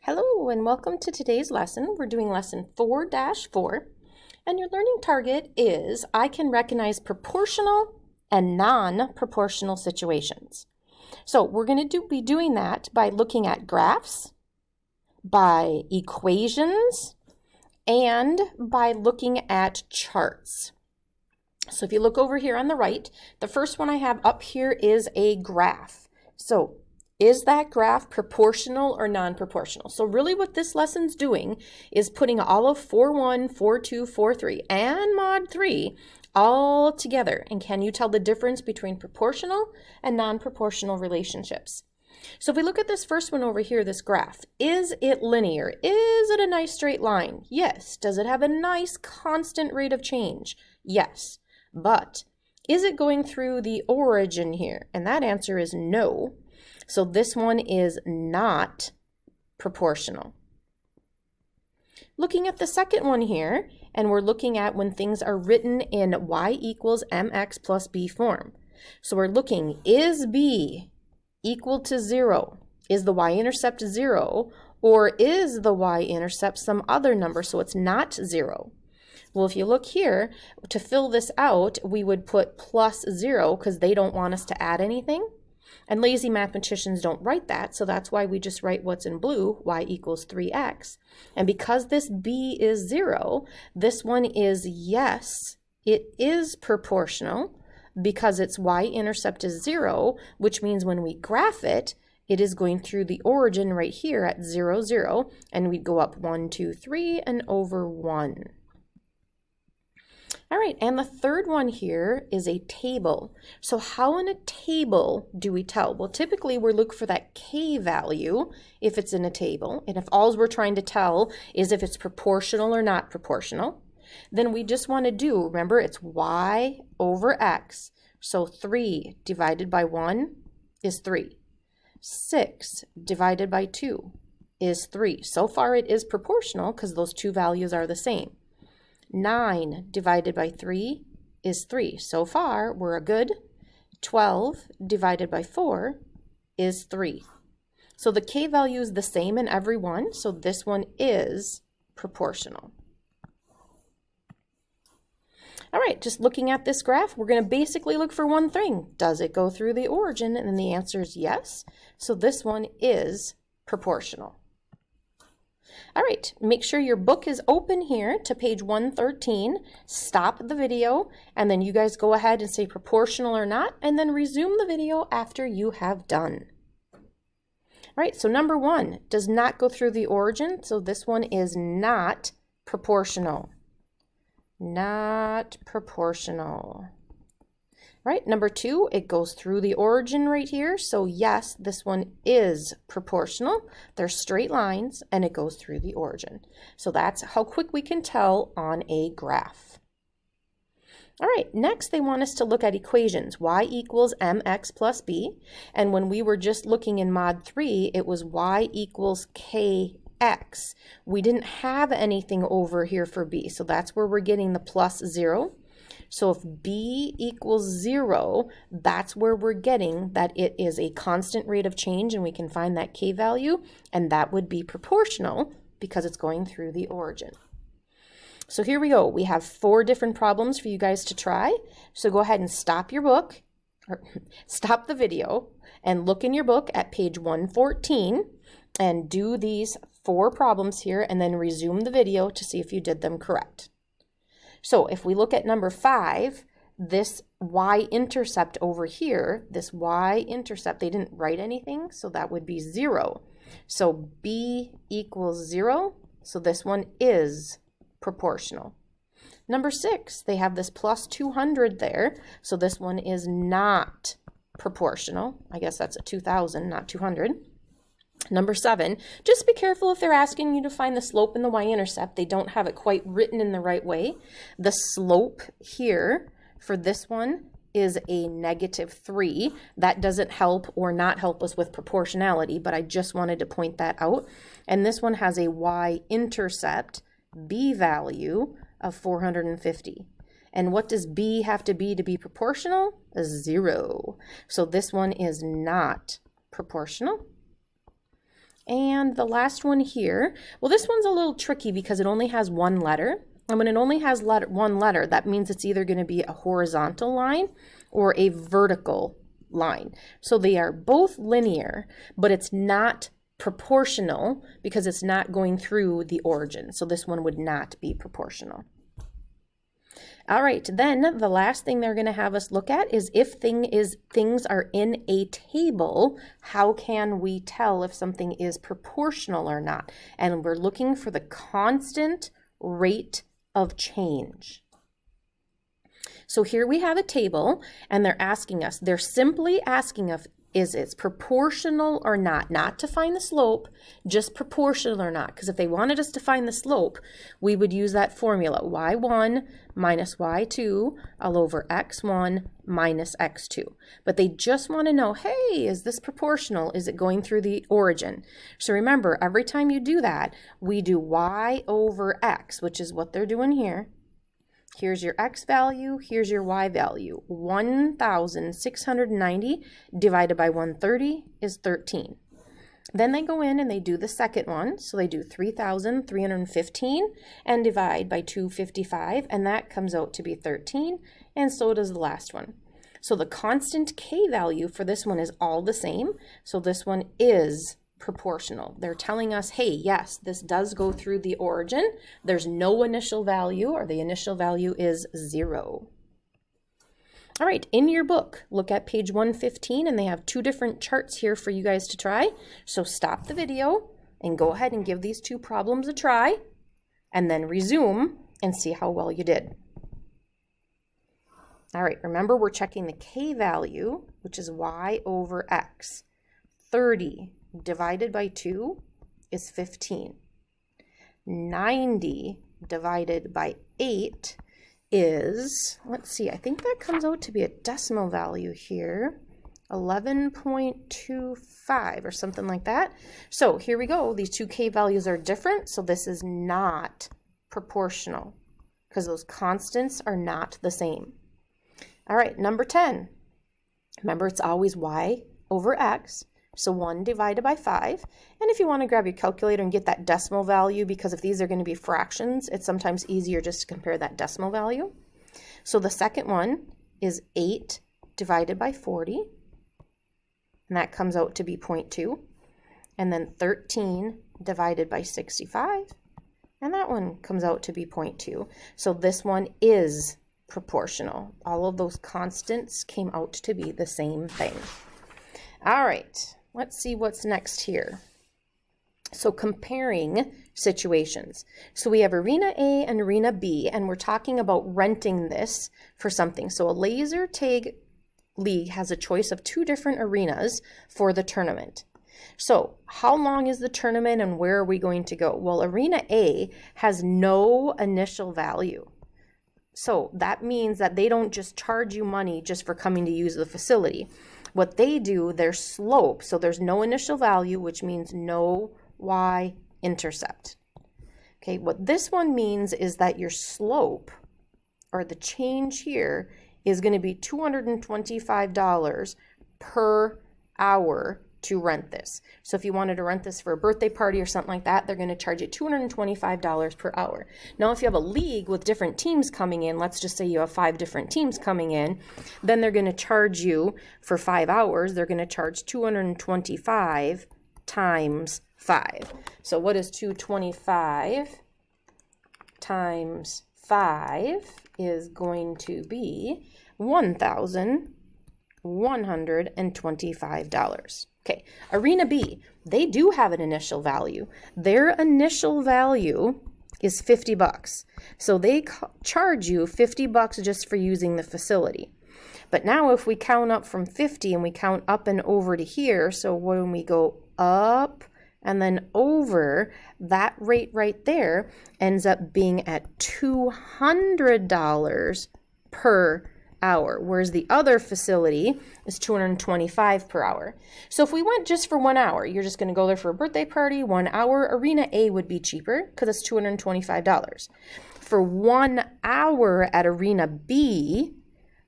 Hello and welcome to today's lesson. We're doing lesson 4-4 and your learning target is I can recognize proportional and non-proportional situations. So we're going to be doing that by looking at graphs, by equations, and by looking at charts. So if you look over here on the right, the first one I have up here is a graph. So is that graph proportional or non-proportional? So really what this lesson's doing is putting all of 4-1, 4-2, 4-3, and mod 3 all together. And can you tell the difference between proportional and non-proportional relationships? So if we look at this first one over here, this graph, is it linear? Is it a nice straight line? Yes. Does it have a nice constant rate of change? Yes. But is it going through the origin here? And that answer is no. So this one is not proportional. Looking at the second one here, and we're looking at when things are written in y equals mx plus b form. So we're looking, is b equal to 0? Is the y-intercept 0? Or is the y-intercept some other number so it's not 0? Well, if you look here, to fill this out, we would put plus 0 because they don't want us to add anything. And lazy mathematicians don't write that, so that's why we just write what's in blue, y equals 3x. And because this b is 0, this one is yes, it is proportional because its y-intercept is 0, which means when we graph it, it is going through the origin right here at 0, 0, and we'd go up 1, 2, 3, and over 1. All right, and the third one here is a table. So how in a table do we tell? Well, typically we look for that k value if it's in a table, and if all we're trying to tell is if it's proportional or not proportional, then we just want to do, remember, it's y over x. So 3 divided by 1 is 3. 6 divided by 2 is 3. So far it is proportional because those two values are the same. 9 divided by 3 is 3. So far, we're a good. 12 divided by 4 is 3. So the k value is the same in every one, so this one is proportional. All right, just looking at this graph, we're going to basically look for one thing. Does it go through the origin? And the answer is yes. So this one is proportional. All right, make sure your book is open here to page 113. Stop the video, and then you guys go ahead and say proportional or not, and then resume the video after you have done. All right, so number 1 does not go through the origin, so this one is not proportional. Not proportional. Right, number 2, it goes through the origin right here. So yes, this one is proportional. They're straight lines and it goes through the origin. So that's how quick we can tell on a graph. All right, next they want us to look at equations. Y equals mx plus b. And when we were just looking in mod 3, it was y equals kx. We didn't have anything over here for b. So that's where we're getting the plus 0. So if b equals 0, that's where we're getting that it is a constant rate of change and we can find that k value, and that would be proportional because it's going through the origin. So here we go. We have 4 different problems for you guys to try. So go ahead and stop your book, or stop the video, and look in your book at page 114 and do these 4 problems here and then resume the video to see if you did them correct. So if we look at number 5, this y-intercept over here, this y-intercept, they didn't write anything, so that would be 0. So b equals 0, so this one is proportional. Number 6, they have this plus 200 there, so this one is not proportional. I guess that's a 2,000, not 200. Number 7, just be careful if they're asking you to find the slope and the y-intercept. They don't have it quite written in the right way. The slope here for this one is a -3. That doesn't help or not help us with proportionality, but I just wanted to point that out. And this one has a y-intercept, b value of 450. And what does b have to be proportional? 0. So this one is not proportional. And the last one here, well, this one's a little tricky because it only has one letter. And when it only has one letter, that means it's either going to be a horizontal line or a vertical line. So they are both linear, but it's not proportional because it's not going through the origin. So this one would not be proportional. All right, then the last thing they're going to have us look at is if things are in a table, how can we tell if something is proportional or not? And we're looking for the constant rate of change. So here we have a table, and they're simply asking us, is it proportional or not? Not to find the slope, just proportional or not. Because if they wanted us to find the slope, we would use that formula, y1 minus y2 all over x1 minus x2. But they just want to know, hey, is this proportional? Is it going through the origin? So remember, every time you do that, we do y over x, which is what they're doing here. Here's your x value, here's your y value. 1,690 divided by 130 is 13. Then they go in and they do the second one. So they do 3,315 and divide by 255, and that comes out to be 13, and so does the last one. So the constant k value for this one is all the same. So this one is proportional. They're telling us, hey, yes, this does go through the origin. There's no initial value, or the initial value is 0. All right, in your book, look at page 115, and they have 2 different charts here for you guys to try. So stop the video and go ahead and give these 2 problems a try, and then resume and see how well you did. All right, remember we're checking the k value, which is y over x. 30 divided by 2 is 15. 90 divided by 8 is, let's see, I think that comes out to be a decimal value here, 11.25 or something like that. So here we go. These 2 k values are different, so this is not proportional because those constants are not the same. All right, number 10. Remember, it's always y over x. So 1 divided by 5. And if you want to grab your calculator and get that decimal value, because if these are going to be fractions, it's sometimes easier just to compare that decimal value. So the second one is 8 divided by 40. And that comes out to be 0.2. And then 13 divided by 65. And that one comes out to be 0.2. So this one is proportional. All of those constants came out to be the same thing. All right. Let's see what's next here. So comparing situations. So we have Arena A and Arena B, and we're talking about renting this for something. So a laser tag league has a choice of 2 different arenas for the tournament. So how long is the tournament and where are we going to go? Well, Arena A has no initial value. So that means that they don't just charge you money just for coming to use the facility. What they do, their slope, so there's no initial value, which means no y-intercept. Okay, what this one means is that your slope, or the change here, is going to be $225 per hour to rent this. So if you wanted to rent this for a birthday party or something like that, they're going to charge you $225 per hour. Now, if you have a league with different teams coming in, let's just say you have 5 different teams coming in, then they're going to charge you for 5 hours. They're going to charge 225 times 5. So what is 225 times 5 is going to be $1,125. Okay, Arena B, they do have an initial value. Their initial value is $50. So they charge you $50 just for using the facility. But now if we count up from 50 and we count up and over to here, so when we go up and then over, that rate right there ends up being at $200 per hour, whereas the other facility is $225 per hour. So if we went just for 1 hour, you're just going to go there for a birthday party, 1 hour, Arena A would be cheaper because it's $225. For 1 hour at Arena B,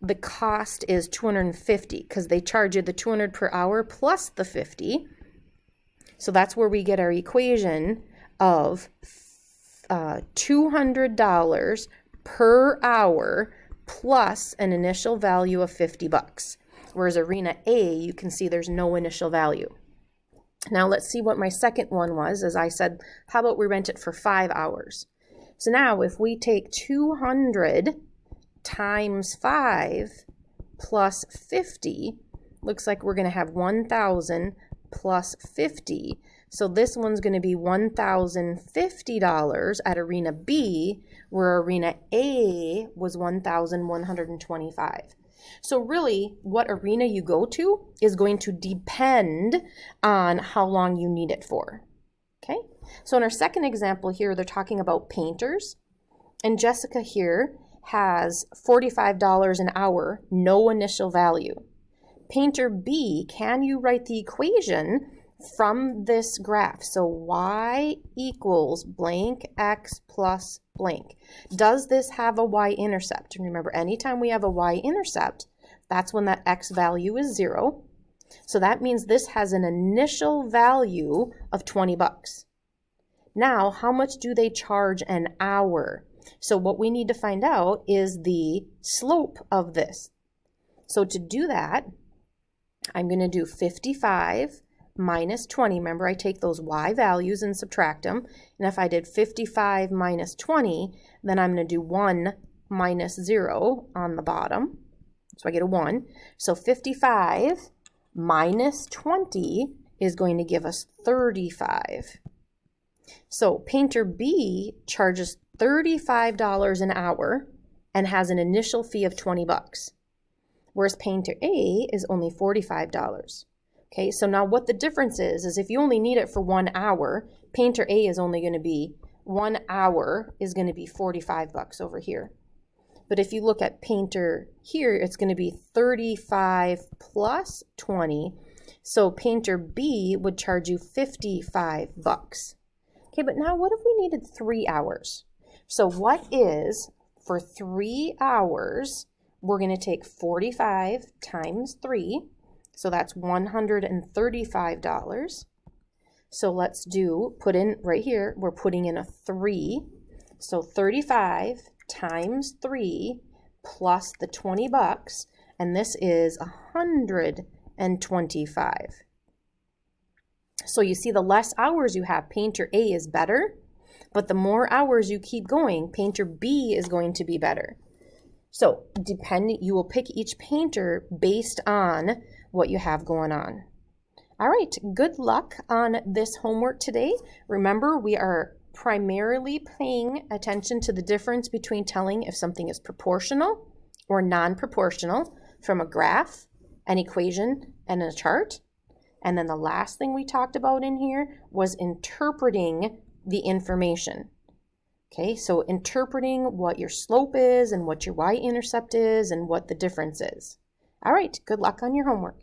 the cost is $250 because they charge you the $200 per hour plus the $50. So that's where we get our equation of $200 per hour plus an initial value of $50. Whereas arena A, you can see there's no initial value. Now let's see what my second one was. As I said, how about we rent it for 5 hours? So now if we take 200 times 5 plus 50, looks like we're going to have 1,000 plus 50. So this one's going to be $1,050 at arena B, where arena A was $1,125. So really, what arena you go to is going to depend on how long you need it for. Okay? So in our second example here, they're talking about painters. And Jessica here has $45 an hour, no initial value. Painter B, can you write the equation from this graph? So y equals blank x plus blank. Does this have a y-intercept? Remember, anytime we have a y-intercept, that's when that x value is 0. So that means this has an initial value of $20. Now, how much do they charge an hour? So what we need to find out is the slope of this. So to do that, I'm going to do 55 minus 20. Remember, I take those y values and subtract them. And if I did 55 minus 20, then I'm going to do 1 minus 0 on the bottom. So I get a 1. So 55 minus 20 is going to give us 35. So Painter B charges $35 an hour and has an initial fee of $20. Whereas Painter A is only $45. Okay, so now what the difference is if you only need it for 1 hour, Painter A is only going to be 1 hour is going to be $45 over here. But if you look at Painter here, it's going to be 35 plus 20. So Painter B would charge you $55. Okay, but now what if we needed 3 hours? So what is, for 3 hours, we're going to take 45 times 3. So that's $135. So let's put in right here, we're putting in a 3. So 35 times 3 plus the $20, and this is $125. So you see, the less hours you have, Painter A is better, but the more hours you keep going, Painter B is going to be better. So you will pick each painter based on what you have going on. All right, good luck on this homework today. Remember, we are primarily paying attention to the difference between telling if something is proportional or non-proportional from a graph, an equation, and a chart. And then the last thing we talked about in here was interpreting the information. Okay, so interpreting what your slope is and what your y-intercept is and what the difference is. All right, good luck on your homework.